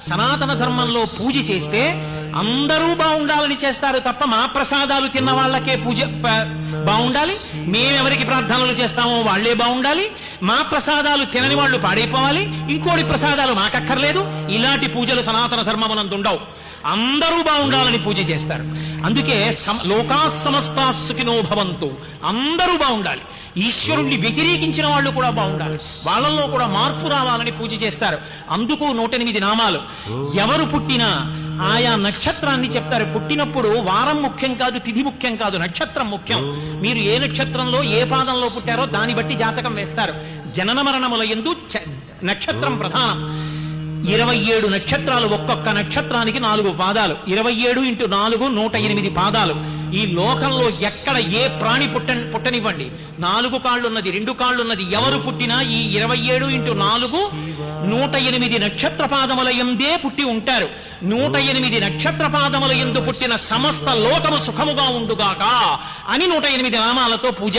సనాతన ధర్మంలో పూజ చేస్తే అందరూ బాగుండాలని చేస్తారు తప్ప మా ప్రసాదాలు తిన్న వాళ్ళకే పూజ బాగుండాలి, మేమెవరికి ప్రార్థనలు చేస్తామో వాళ్లే బాగుండాలి, మా ప్రసాదాలు తినని వాళ్ళు పాడైపోవాలి, ఇంకోటి ప్రసాదాలు మాకక్కర్లేదు, ఇలాంటి పూజలు సనాతన ధర్మమునందు ఉండవు. అందరూ బాగుండాలని పూజ చేస్తారు. అందుకే లోకా సమస్తా సుఖినో భవంతు, అందరూ బాగుండాలి. ఈశ్వరుణ్ణి వ్యతిరేకించిన వాళ్ళు కూడా బాగుండాలి, వాళ్ళల్లో కూడా మార్పు రావాలని పూజ చేస్తారు. అందుకు 108 నామాలు. ఎవరు పుట్టినా ఆయా నక్షత్రాన్ని చెప్తారు. పుట్టినప్పుడు వారం ముఖ్యం కాదు, తిథి ముఖ్యం కాదు, నక్షత్రం ముఖ్యం. మీరు ఏ నక్షత్రంలో ఏ పాదంలో పుట్టారో దాన్ని బట్టి జాతకం వేస్తారు. జనన మరణముల యందు నక్షత్రం ప్రధానం. 27 నక్షత్రాలు, ఒక్కొక్క నక్షత్రానికి 4 పాదాలు. 27 × 4 108 పాదాలు. ఈ లోకంలో ఎక్కడ ఏ ప్రాణి పుట్టనివ్వండి, 4 కాళ్ళున్నది, 2 కాళ్ళున్నది, ఎవరు పుట్టినా ఈ 27 × 4 108 నక్షత్ర పాదముల యందే పుట్టి ఉంటారు. 108 నక్షత్ర పాదముల యందు పుట్టిన సమస్త లోకము సుఖముగా ఉండుగాక అని 108 నామాలతో పూజ.